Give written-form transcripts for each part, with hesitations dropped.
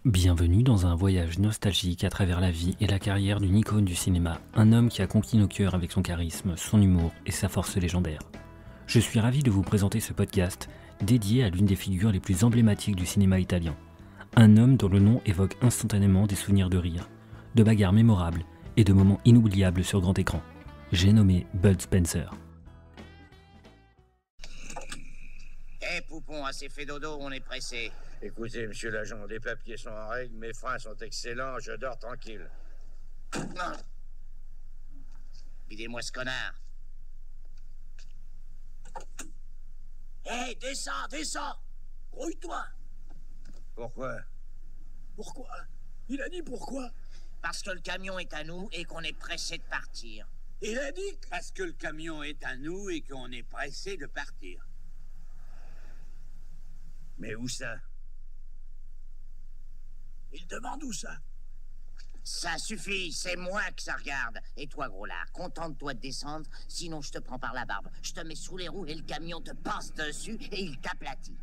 Bienvenue dans un voyage nostalgique à travers la vie et la carrière d'une icône du cinéma, un homme qui a conquis nos cœurs avec son charisme, son humour et sa force légendaire. Je suis ravi de vous présenter ce podcast dédié à l'une des figures les plus emblématiques du cinéma italien. Un homme dont le nom évoque instantanément des souvenirs de rire, de bagarres mémorables et de moments inoubliables sur grand écran. J'ai nommé Bud Spencer. Eh poupon, assez fait dodo, on est pressé. Écoutez, monsieur l'agent, les papiers sont en règle, mes freins sont excellents, je dors tranquille. Videz-moi ce connard. Hé, descends. Grouille-toi. Pourquoi? Pourquoi? Il a dit pourquoi? Parce que le camion est à nous et qu'on est pressé de partir. Il a dit Parce que le camion est à nous et qu'on est pressé de partir. Mais où ça? Il demande où ça? Ça suffit, c'est moi que ça regarde. Et toi, gros lard, contente-toi de descendre, sinon je te prends par la barbe. Je te mets sous les roues et le camion te passe dessus et il t'aplatit.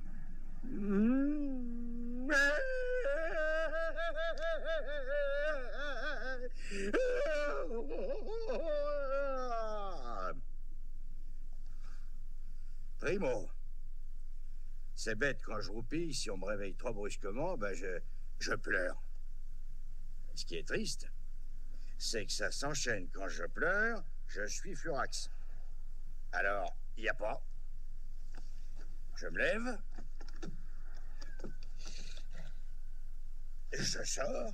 Primo, c'est bête quand je roupille, si on me réveille trop brusquement, ben je pleure. Ce qui est triste, c'est que ça s'enchaîne. Quand je pleure, je suis furax. Alors, il n'y a pas. Je me lève. Je sors.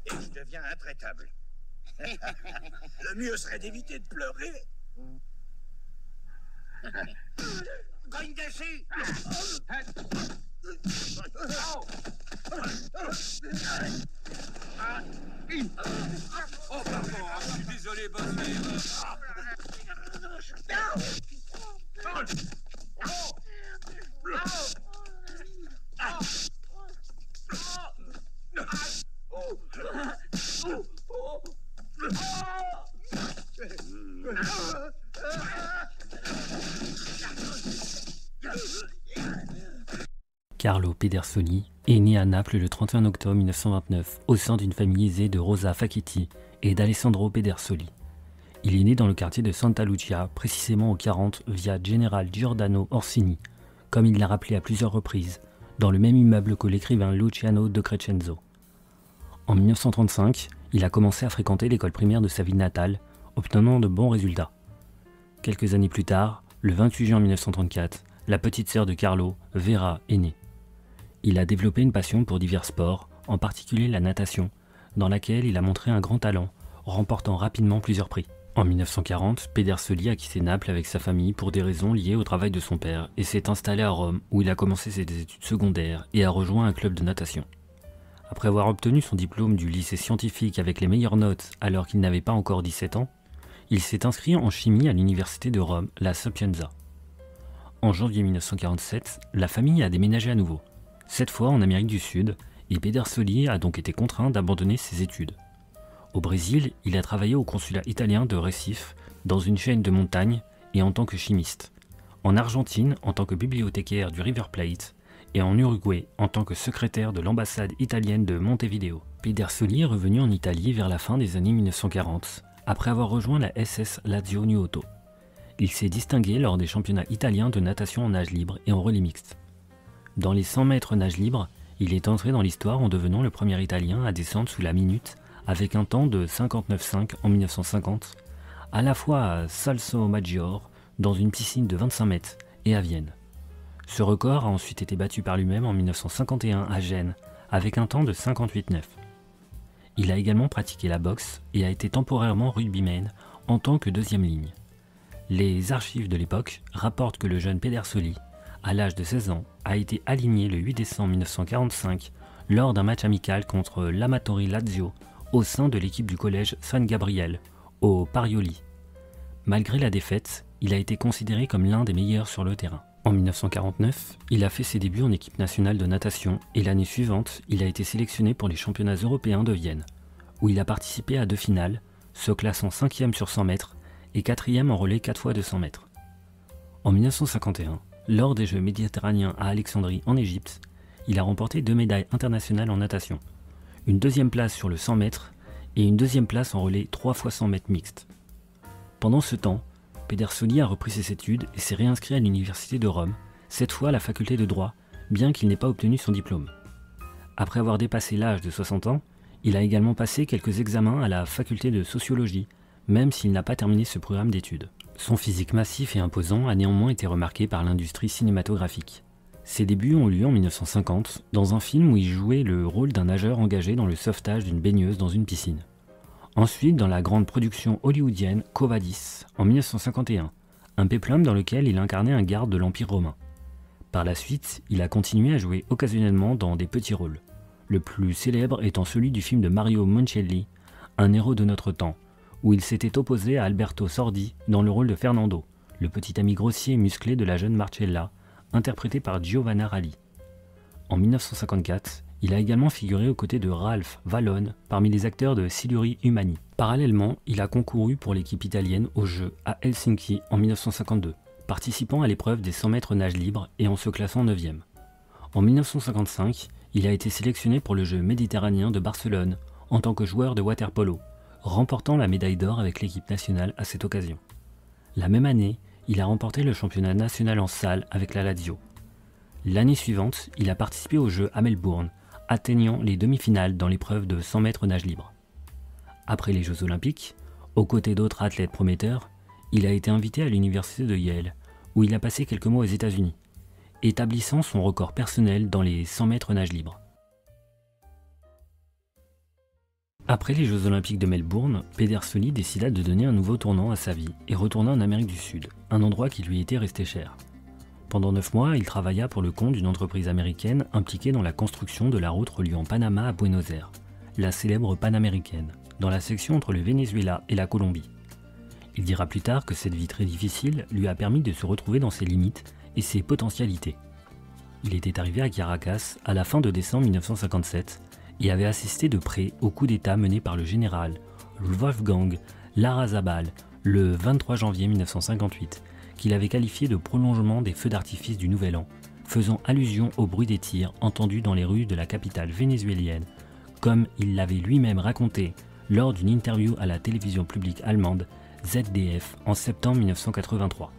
Et je deviens intraitable. Le mieux serait d'éviter de pleurer. Cogne dessus! Oh pardon, je suis désolé, boss. Carlo Pedersoli est né à Naples le 31 octobre 1929 au sein d'une famille aisée de Rosa Facchetti et d'Alessandro Pedersoli. Il est né dans le quartier de Santa Lucia, précisément au 40 via General Giordano Orsini, comme il l'a rappelé à plusieurs reprises, dans le même immeuble que l'écrivain Luciano de Crescenzo. En 1935, il a commencé à fréquenter l'école primaire de sa ville natale, obtenant de bons résultats. Quelques années plus tard, le 28 juin 1934, la petite sœur de Carlo, Vera, est née. Il a développé une passion pour divers sports, en particulier la natation, dans laquelle il a montré un grand talent, remportant rapidement plusieurs prix. En 1940, Pedersoli a quitté Naples avec sa famille pour des raisons liées au travail de son père et s'est installé à Rome où il a commencé ses études secondaires et a rejoint un club de natation. Après avoir obtenu son diplôme du lycée scientifique avec les meilleures notes alors qu'il n'avait pas encore 17 ans, il s'est inscrit en chimie à l'université de Rome, la Sapienza. En janvier 1947, la famille a déménagé à nouveau, cette fois en Amérique du Sud, et Pedersoli a donc été contraint d'abandonner ses études. Au Brésil, il a travaillé au consulat italien de Recife, dans une chaîne de montagnes et en tant que chimiste. En Argentine, en tant que bibliothécaire du River Plate, et en Uruguay, en tant que secrétaire de l'ambassade italienne de Montevideo. Pedersoli est revenu en Italie vers la fin des années 1940, après avoir rejoint la SS Lazio Nuoto. Il s'est distingué lors des championnats italiens de natation en nage libre et en relais mixte. Dans les 100 mètres nage libre, il est entré dans l'histoire en devenant le premier Italien à descendre sous la minute avec un temps de 59,5 en 1950, à la fois à Salso Maggiore, dans une piscine de 25 mètres, et à Vienne. Ce record a ensuite été battu par lui-même en 1951 à Gênes, avec un temps de 58,9. Il a également pratiqué la boxe et a été temporairement rugbyman en tant que deuxième ligne. Les archives de l'époque rapportent que le jeune Pedersoli, à l'âge de 16 ans, a été aligné le 8 décembre 1945 lors d'un match amical contre l'Amatori Lazio au sein de l'équipe du collège San Gabriel, au Parioli. Malgré la défaite, il a été considéré comme l'un des meilleurs sur le terrain. En 1949, il a fait ses débuts en équipe nationale de natation et l'année suivante, il a été sélectionné pour les championnats européens de Vienne, où il a participé à 2 finales, se classant 5e sur 100 mètres et 4e en relais 4 fois 200 mètres. En 1951, lors des Jeux méditerranéens à Alexandrie en Égypte, il a remporté 2 médailles internationales en natation, une deuxième place sur le 100 mètres et une deuxième place en relais 3 x 100 mètres mixte. Pendant ce temps, Pedersoli a repris ses études et s'est réinscrit à l'université de Rome, cette fois à la faculté de droit, bien qu'il n'ait pas obtenu son diplôme. Après avoir dépassé l'âge de 60 ans, il a également passé quelques examens à la faculté de sociologie, même s'il n'a pas terminé ce programme d'études. Son physique massif et imposant a néanmoins été remarqué par l'industrie cinématographique. Ses débuts ont lieu en 1950, dans un film où il jouait le rôle d'un nageur engagé dans le sauvetage d'une baigneuse dans une piscine. Ensuite, dans la grande production hollywoodienne Quo Vadis, en 1951, un péplum dans lequel il incarnait un garde de l'Empire romain. Par la suite, il a continué à jouer occasionnellement dans des petits rôles, le plus célèbre étant celui du film de Mario Moncelli, Un héros de notre temps, où il s'était opposé à Alberto Sordi dans le rôle de Fernando, le petit ami grossier et musclé de la jeune Marcella, interprété par Giovanna Ralli. En 1954, il a également figuré aux côtés de Ralph Vallone parmi les acteurs de Siluri Humani. Parallèlement, il a concouru pour l'équipe italienne aux Jeux à Helsinki en 1952, participant à l'épreuve des 100 mètres nage libre et en se classant 9e. En 1955, il a été sélectionné pour le Jeu méditerranéen de Barcelone en tant que joueur de water-polo, remportant la médaille d'or avec l'équipe nationale à cette occasion. La même année, il a remporté le championnat national en salle avec la Lazio. L'année suivante, il a participé aux Jeux à Melbourne, atteignant les demi-finales dans l'épreuve de 100 mètres nage libre. Après les Jeux Olympiques, aux côtés d'autres athlètes prometteurs, il a été invité à l'université de Yale, où il a passé quelques mois aux États-Unis, établissant son record personnel dans les 100 mètres nage libre. Après les Jeux Olympiques de Melbourne, Pedersoli décida de donner un nouveau tournant à sa vie et retourna en Amérique du Sud, un endroit qui lui était resté cher. Pendant 9 mois, il travailla pour le compte d'une entreprise américaine impliquée dans la construction de la route reliant Panama à Buenos Aires, la célèbre Panaméricaine, dans la section entre le Venezuela et la Colombie. Il dira plus tard que cette vie très difficile lui a permis de se retrouver dans ses limites et ses potentialités. Il était arrivé à Caracas à la fin de décembre 1957 et avait assisté de près au coup d'État mené par le général Wolfgang Larrazabal le 23 janvier 1958, qu'il avait qualifié de prolongement des feux d'artifice du Nouvel An, faisant allusion au bruit des tirs entendus dans les rues de la capitale vénézuélienne, comme il l'avait lui-même raconté lors d'une interview à la télévision publique allemande ZDF en septembre 1983.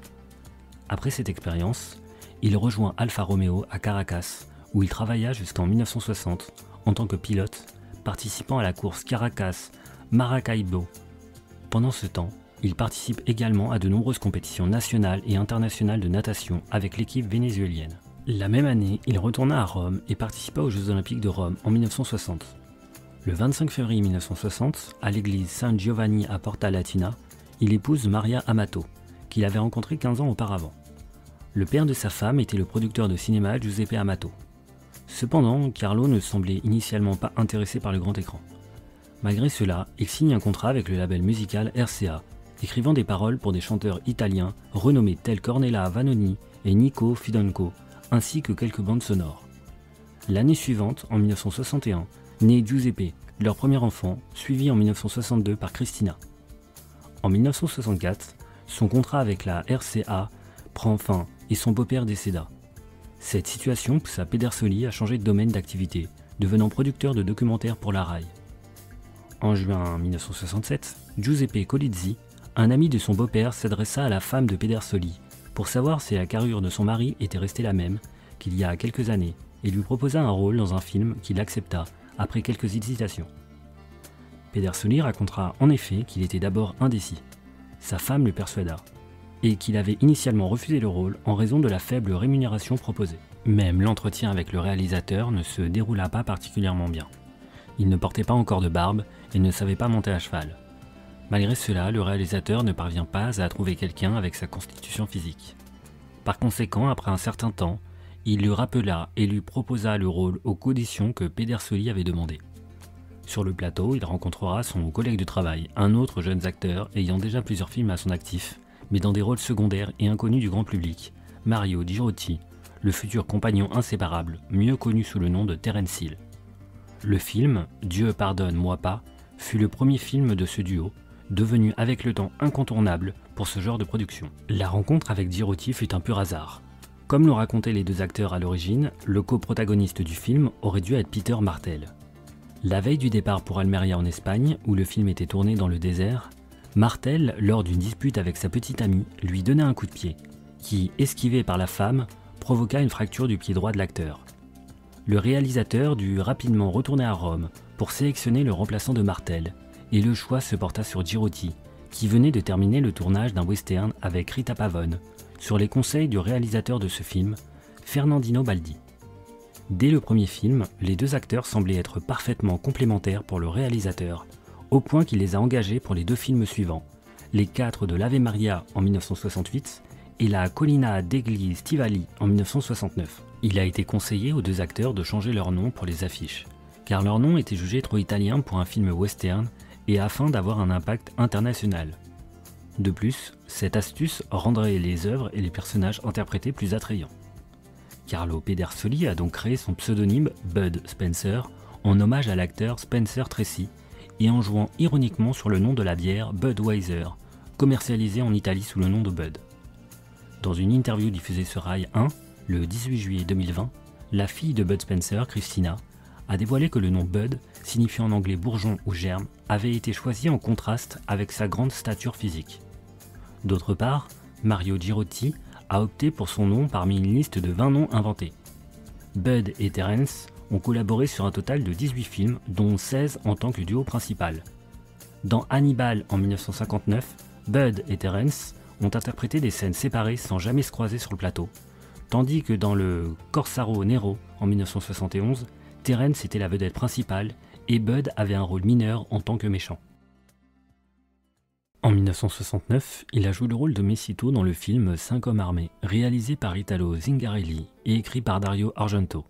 Après cette expérience, il rejoint Alfa Romeo à Caracas, où il travailla jusqu'en 1960 en tant que pilote, participant à la course Caracas-Maracaibo. Pendant ce temps, il participe également à de nombreuses compétitions nationales et internationales de natation avec l'équipe vénézuélienne. La même année, il retourna à Rome et participa aux Jeux Olympiques de Rome en 1960. Le 25 février 1960, à l'église San Giovanni à Porta Latina, il épouse Maria Amato, qu'il avait rencontrée 15 ans auparavant. Le père de sa femme était le producteur de cinéma Giuseppe Amato. Cependant, Carlo ne semblait initialement pas intéressé par le grand écran. Malgré cela, il signe un contrat avec le label musical RCA, écrivant des paroles pour des chanteurs italiens renommés tels qu'Ornella Vanoni et Nico Fidanco, ainsi que quelques bandes sonores. L'année suivante, en 1961, naît Giuseppe, leur premier enfant, suivi en 1962 par Cristina. En 1964, son contrat avec la RCA prend fin et son beau-père décéda. Cette situation poussa Pedersoli à changer de domaine d'activité, devenant producteur de documentaires pour la RAI. En juin 1967, Giuseppe Colizzi, un ami de son beau-père, s'adressa à la femme de Pedersoli pour savoir si la carrure de son mari était restée la même qu'il y a quelques années et lui proposa un rôle dans un film qu'il accepta après quelques hésitations. Pedersoli racontera en effet qu'il était d'abord indécis. Sa femme le persuada et qu'il avait initialement refusé le rôle en raison de la faible rémunération proposée. Même l'entretien avec le réalisateur ne se déroula pas particulièrement bien. Il ne portait pas encore de barbe et ne savait pas monter à cheval. Malgré cela, le réalisateur ne parvient pas à trouver quelqu'un avec sa constitution physique. Par conséquent, après un certain temps, il le rappela et lui proposa le rôle aux conditions que Pedersoli avait demandées. Sur le plateau, il rencontrera son collègue de travail, un autre jeune acteur ayant déjà plusieurs films à son actif, mais dans des rôles secondaires et inconnus du grand public, Mario Girotti, le futur compagnon inséparable, mieux connu sous le nom de Terence Hill. Le film « Dieu pardonne, moi pas » fut le premier film de ce duo, devenu avec le temps incontournable pour ce genre de production. La rencontre avec Girotti fut un pur hasard. Comme l'ont raconté les deux acteurs à l'origine, le coprotagoniste du film aurait dû être Peter Martel. La veille du départ pour Almeria en Espagne, où le film était tourné dans le désert, Martel, lors d'une dispute avec sa petite amie, lui donna un coup de pied, qui, esquivé par la femme, provoqua une fracture du pied droit de l'acteur. Le réalisateur dut rapidement retourner à Rome pour sélectionner le remplaçant de Martel, et le choix se porta sur Girotti, qui venait de terminer le tournage d'un western avec Rita Pavone, sur les conseils du réalisateur de ce film, Fernandino Baldi. Dès le premier film, les deux acteurs semblaient être parfaitement complémentaires pour le réalisateur, au point qu'il les a engagés pour les deux films suivants, les 4 de l'Ave Maria en 1968 et la Collina degli Stivali en 1969. Il a été conseillé aux deux acteurs de changer leur nom pour les affiches, car leur nom était jugé trop italien pour un film western et afin d'avoir un impact international. De plus, cette astuce rendrait les œuvres et les personnages interprétés plus attrayants. Carlo Pedersoli a donc créé son pseudonyme Bud Spencer en hommage à l'acteur Spencer Tracy et en jouant ironiquement sur le nom de la bière Budweiser, commercialisée en Italie sous le nom de Bud. Dans une interview diffusée sur Rai 1, le 18 juillet 2020, la fille de Bud Spencer, Christina, a dévoilé que le nom Bud, signifiant en anglais bourgeon ou germe, avait été choisi en contraste avec sa grande stature physique. D'autre part, Mario Girotti a opté pour son nom parmi une liste de 20 noms inventés. Bud et Terence ont collaboré sur un total de 18 films, dont 16 en tant que duo principal. Dans Hannibal en 1959, Bud et Terence ont interprété des scènes séparées sans jamais se croiser sur le plateau, tandis que dans le Corsaro Nero en 1971, Terence était la vedette principale et Bud avait un rôle mineur en tant que méchant. En 1969, il a joué le rôle de Messito dans le film 5 hommes armés, réalisé par Italo Zingarelli et écrit par Dario Argento.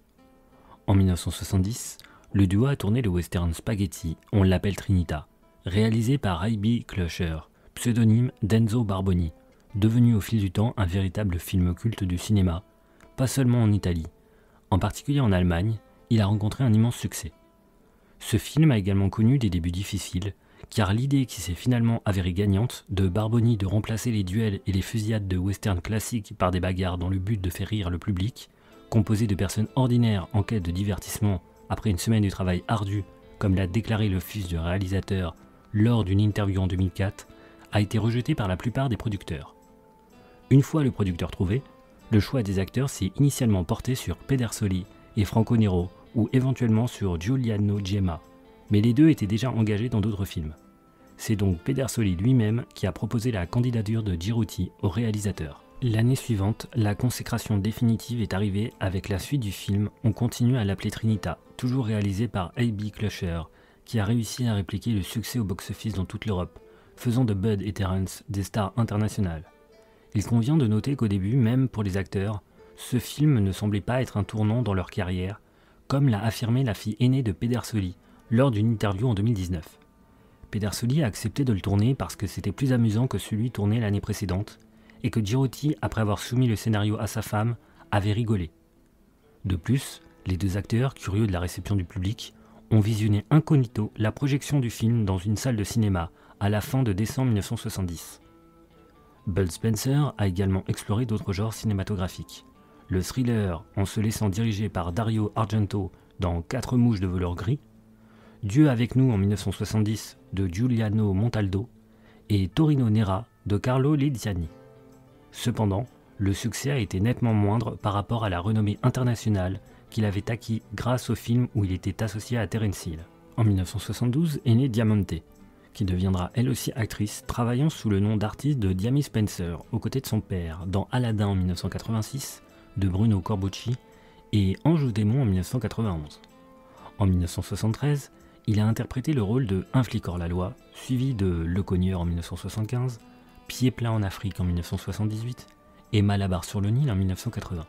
En 1970, le duo a tourné le western Spaghetti, On l'appelle Trinita, réalisé par J.B. Clusher, pseudonyme d'Enzo Barboni, devenu au fil du temps un véritable film culte du cinéma, pas seulement en Italie. En particulier en Allemagne, il a rencontré un immense succès. Ce film a également connu des débuts difficiles, car l'idée qui s'est finalement avérée gagnante de Barboni de remplacer les duels et les fusillades de western classiques par des bagarres dans le but de faire rire le public, composé de personnes ordinaires en quête de divertissement après une semaine de travail ardu, comme l'a déclaré le fils du réalisateur lors d'une interview en 2004, a été rejeté par la plupart des producteurs. Une fois le producteur trouvé, le choix des acteurs s'est initialement porté sur Pedersoli et Franco Nero, ou éventuellement sur Giuliano Gemma, mais les deux étaient déjà engagés dans d'autres films. C'est donc Pedersoli lui-même qui a proposé la candidature de Girotti au réalisateur. L'année suivante, la consécration définitive est arrivée avec la suite du film On continue à l'appeler Trinita, toujours réalisé par A.B. Clusher, qui a réussi à répliquer le succès au box-office dans toute l'Europe, faisant de Bud et Terence des stars internationales. Il convient de noter qu'au début, même pour les acteurs, ce film ne semblait pas être un tournant dans leur carrière, comme l'a affirmé la fille aînée de Pedersoli lors d'une interview en 2019. Pedersoli a accepté de le tourner parce que c'était plus amusant que celui tourné l'année précédente, et que Girotti, après avoir soumis le scénario à sa femme, avait rigolé. De plus, les deux acteurs, curieux de la réception du public, ont visionné incognito la projection du film dans une salle de cinéma à la fin de décembre 1970. Bud Spencer a également exploré d'autres genres cinématographiques. Le thriller en se laissant diriger par Dario Argento dans 4 mouches de velours gris, Dieu avec nous en 1970 de Giuliano Montaldo et Torino Nera de Carlo Liziani. Cependant, le succès a été nettement moindre par rapport à la renommée internationale qu'il avait acquis grâce au film où il était associé à Terence Hill. En 1972 est née Diamante, qui deviendra elle aussi actrice, travaillant sous le nom d'artiste de Diami Spencer, aux côtés de son père, dans Aladdin en 1986, de Bruno Corbucci, et Ange ou démon en 1991. En 1973, il a interprété le rôle de Un flic hors la loi, suivi de Le Cogneur en 1975, Pieds plats en Afrique en 1978 et Malabar sur le Nil en 1980.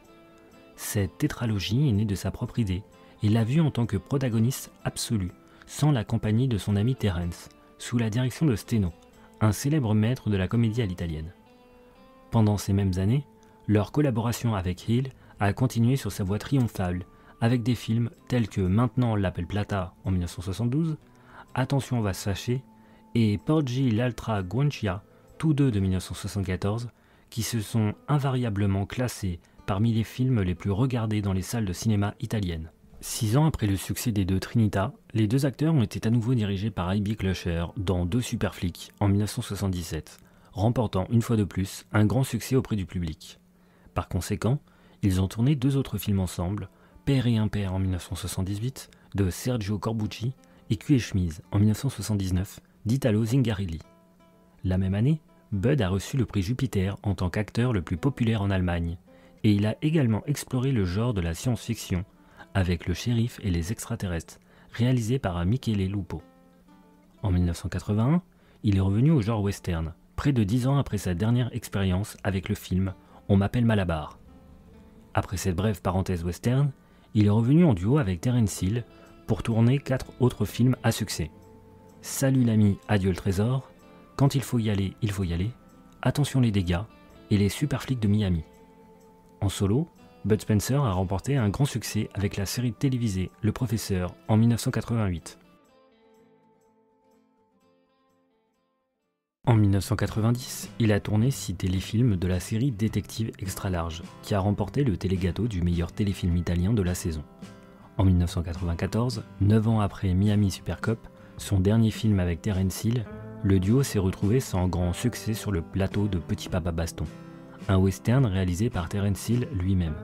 Cette tétralogie est née de sa propre idée et l'a vu en tant que protagoniste absolu, sans la compagnie de son ami Terence, sous la direction de Steno, un célèbre maître de la comédie à l'italienne. Pendant ces mêmes années, leur collaboration avec Hill a continué sur sa voie triomphale, avec des films tels que Maintenant l'appel Plata en 1972, Attention on va se fâcher et Porgi l'Altra Guancia, tous deux de 1974, qui se sont invariablement classés parmi les films les plus regardés dans les salles de cinéma italiennes. 6 ans après le succès des deux Trinita, les deux acteurs ont été à nouveau dirigés par J.B. Clusher dans Deux Super Flics en 1977, remportant une fois de plus un grand succès auprès du public. Par conséquent, ils ont tourné 2 autres films ensemble, Père et Impair en 1978 de Sergio Corbucci et Cul et chemise en 1979 d'Italo Zingarilli. La même année, Budd a reçu le prix Jupiter en tant qu'acteur le plus populaire en Allemagne, et il a également exploré le genre de la science-fiction avec Le Shérif et les extraterrestres, réalisé par Michele Lupo. En 1981, il est revenu au genre western, près de 10 ans après sa dernière expérience avec le film On m'appelle Malabar. Après cette brève parenthèse western, il est revenu en duo avec Terence Hill pour tourner 4 autres films à succès. Salut l'ami, adieu le trésor, Quand il faut y aller, Attention les dégâts et Les Super Flics de Miami. En solo, Bud Spencer a remporté un grand succès avec la série télévisée Le Professeur en 1988. En 1990, il a tourné 6 téléfilms de la série Détective Extra Large, qui a remporté le Télégato du meilleur téléfilm italien de la saison. En 1994, 9 ans après Miami Super Cop, son dernier film avec Terence Hill, le duo s'est retrouvé sans grand succès sur le plateau de Petit Papa Baston, un western réalisé par Terence Hill lui-même.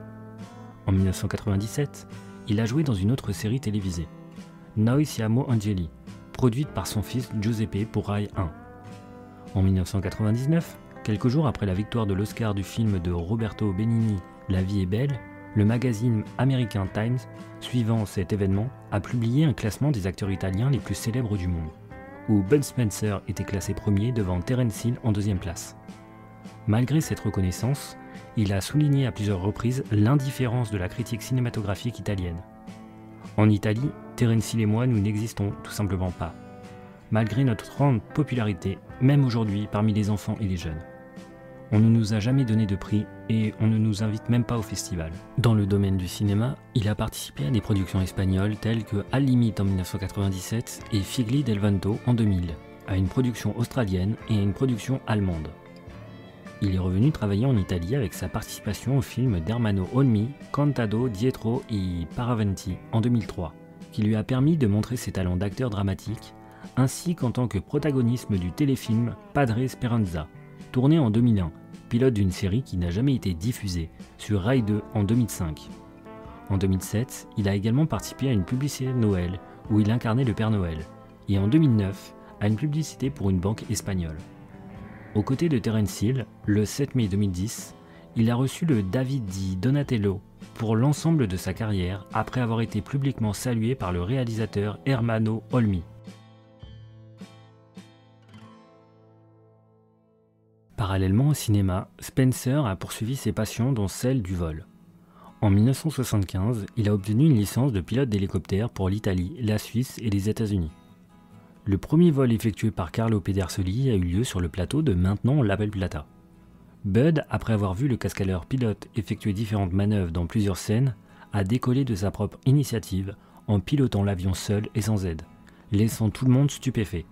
En 1997, il a joué dans une autre série télévisée, Noi siamo angeli, produite par son fils Giuseppe pour Rai 1. En 1999, quelques jours après la victoire de l'Oscar du film de Roberto Benigni, La vie est belle, le magazine American Times, suivant cet événement, a publié un classement des acteurs italiens les plus célèbres du monde, où Bud Spencer était classé premier devant Terence Hill en 2e place. Malgré cette reconnaissance, il a souligné à plusieurs reprises l'indifférence de la critique cinématographique italienne. En Italie, Terence Hill et moi, nous n'existons tout simplement pas, malgré notre grande popularité, même aujourd'hui parmi les enfants et les jeunes. On ne nous a jamais donné de prix et on ne nous invite même pas au festival. Dans le domaine du cinéma, il a participé à des productions espagnoles telles que Al Limite en 1997 et Figli del Vento en 2000, à une production australienne et à une production allemande. Il est revenu travailler en Italie avec sa participation au film d'Ermanno Olmi, Cantado dietro i paraventi en 2003, qui lui a permis de montrer ses talents d'acteur dramatique, ainsi qu'en tant que protagoniste du téléfilm Padre Speranza, tourné en 2001, pilote d'une série qui n'a jamais été diffusée, sur Rai 2 en 2005. En 2007, il a également participé à une publicité de Noël, où il incarnait le Père Noël, et en 2009, à une publicité pour une banque espagnole. Aux côtés de Terence Hill, le 7 mai 2010, il a reçu le David di Donatello pour l'ensemble de sa carrière après avoir été publiquement salué par le réalisateur Ermanno Olmi. Parallèlement au cinéma, Spencer a poursuivi ses passions dont celle du vol. En 1975, il a obtenu une licence de pilote d'hélicoptère pour l'Italie, la Suisse et les États-Unis. Le premier vol effectué par Carlo Pedersoli a eu lieu sur le plateau de maintenant l'Apple Plata. Budd, après avoir vu le cascadeur pilote effectuer différentes manœuvres dans plusieurs scènes, a décollé de sa propre initiative en pilotant l'avion seul et sans aide, laissant tout le monde stupéfait.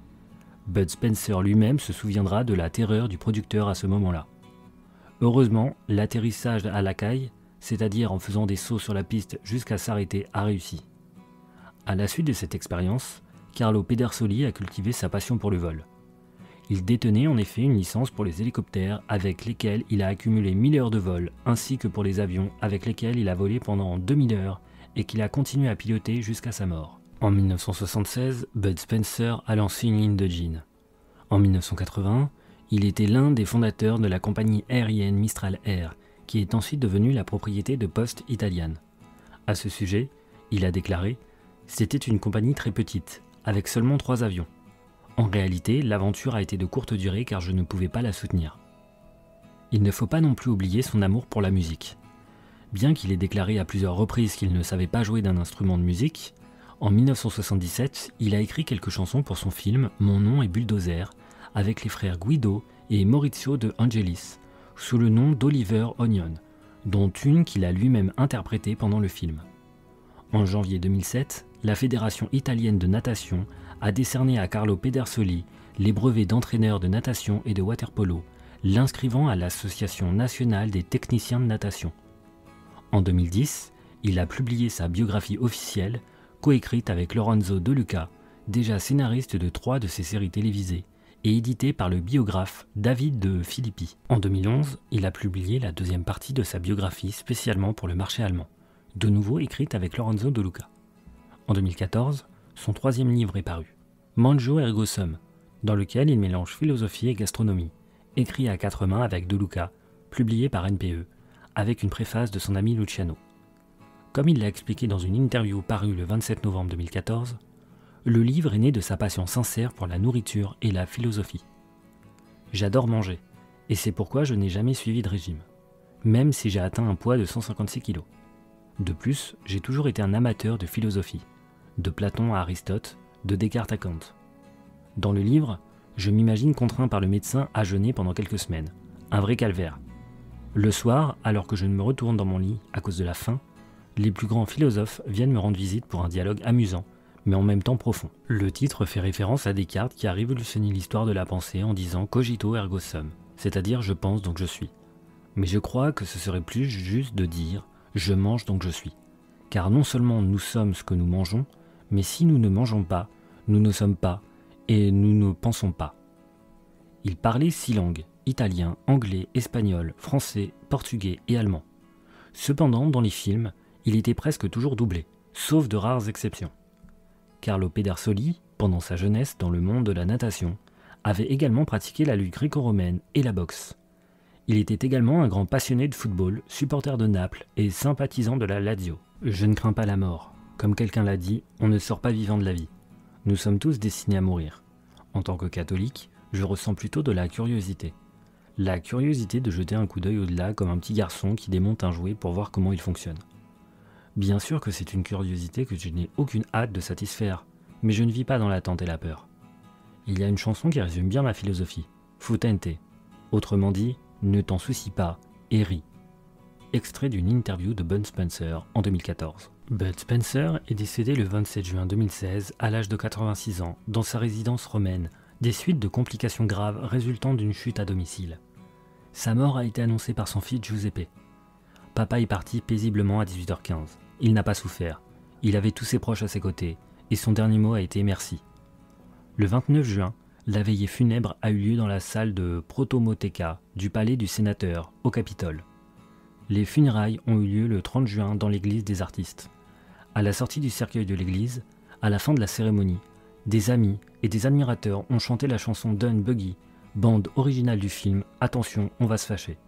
Bud Spencer lui-même se souviendra de la terreur du producteur à ce moment-là. Heureusement, l'atterrissage à la caille, c'est-à-dire en faisant des sauts sur la piste jusqu'à s'arrêter, a réussi. À la suite de cette expérience, Carlo Pedersoli a cultivé sa passion pour le vol. Il détenait en effet une licence pour les hélicoptères avec lesquels il a accumulé 1000 heures de vol, ainsi que pour les avions avec lesquels il a volé pendant 2000 heures et qu'il a continué à piloter jusqu'à sa mort. En 1976, Bud Spencer a lancé une ligne de jeans. En 1980, il était l'un des fondateurs de la compagnie aérienne Mistral Air, qui est ensuite devenue la propriété de Poste Italiane. À ce sujet, il a déclaré « C'était une compagnie très petite, avec seulement 3 avions. En réalité, l'aventure a été de courte durée car je ne pouvais pas la soutenir. » Il ne faut pas non plus oublier son amour pour la musique. Bien qu'il ait déclaré à plusieurs reprises qu'il ne savait pas jouer d'un instrument de musique, en 1977, il a écrit quelques chansons pour son film Mon nom est Bulldozer, avec les frères Guido et Maurizio de Angelis, sous le nom d'Oliver Onion, dont une qu'il a lui-même interprétée pendant le film. En janvier 2007, la Fédération italienne de natation a décerné à Carlo Pedersoli les brevets d'entraîneur de natation et de water-polo, l'inscrivant à l'Association nationale des techniciens de natation. En 2010, il a publié sa biographie officielle, coécrite avec Lorenzo De Luca, déjà scénariste de 3 de ses séries télévisées, et édité par le biographe David de Filippi. En 2011, il a publié la deuxième partie de sa biographie spécialement pour le marché allemand, de nouveau écrite avec Lorenzo De Luca. En 2014, son 3e livre est paru, Manjo Ergo Sum, dans lequel il mélange philosophie et gastronomie, écrit à 4 mains avec De Luca, publié par NPE, avec une préface de son ami Luciano. Comme il l'a expliqué dans une interview parue le 27 novembre 2014, le livre est né de sa passion sincère pour la nourriture et la philosophie. J'adore manger, et c'est pourquoi je n'ai jamais suivi de régime, même si j'ai atteint un poids de 156 kg. De plus, j'ai toujours été un amateur de philosophie, de Platon à Aristote, de Descartes à Kant. Dans le livre, je m'imagine contraint par le médecin à jeûner pendant quelques semaines, un vrai calvaire. Le soir, alors que je me retourne dans mon lit à cause de la faim, les plus grands philosophes viennent me rendre visite pour un dialogue amusant, mais en même temps profond. Le titre fait référence à Descartes qui a révolutionné l'histoire de la pensée en disant « cogito ergo sum », c'est-à-dire « je pense donc je suis ». Mais je crois que ce serait plus juste de dire « je mange donc je suis ». Car non seulement nous sommes ce que nous mangeons, mais si nous ne mangeons pas, nous ne sommes pas, et nous ne pensons pas. Il parlait 6 langues, italien, anglais, espagnol, français, portugais et allemand. Cependant, dans les films, il était presque toujours doublé, sauf de rares exceptions. Carlo Pedersoli, pendant sa jeunesse dans le monde de la natation, avait également pratiqué la lutte gréco-romaine et la boxe. Il était également un grand passionné de football, supporter de Naples et sympathisant de la Lazio. Je ne crains pas la mort. Comme quelqu'un l'a dit, on ne sort pas vivant de la vie. Nous sommes tous destinés à mourir. En tant que catholique, je ressens plutôt de la curiosité. La curiosité de jeter un coup d'œil au-delà comme un petit garçon qui démonte un jouet pour voir comment il fonctionne. Bien sûr que c'est une curiosité que je n'ai aucune hâte de satisfaire, mais je ne vis pas dans l'attente et la peur. Il y a une chanson qui résume bien ma philosophie, Futente. Autrement dit, ne t'en soucie pas et ris. Extrait d'une interview de Bud Spencer en 2014. Bud Spencer est décédé le 27 juin 2016 à l'âge de 86 ans dans sa résidence romaine des suites de complications graves résultant d'une chute à domicile. Sa mort a été annoncée par son fils Giuseppe. Papa est parti paisiblement à 18h15. Il n'a pas souffert. Il avait tous ses proches à ses côtés et son dernier mot a été merci. Le 29 juin, la veillée funèbre a eu lieu dans la salle de Protomoteca du palais du sénateur au Capitole. Les funérailles ont eu lieu le 30 juin dans l'église des artistes. À la sortie du cercueil de l'église, à la fin de la cérémonie, des amis et des admirateurs ont chanté la chanson Dune Buggy, bande originale du film Attention, on va se fâcher.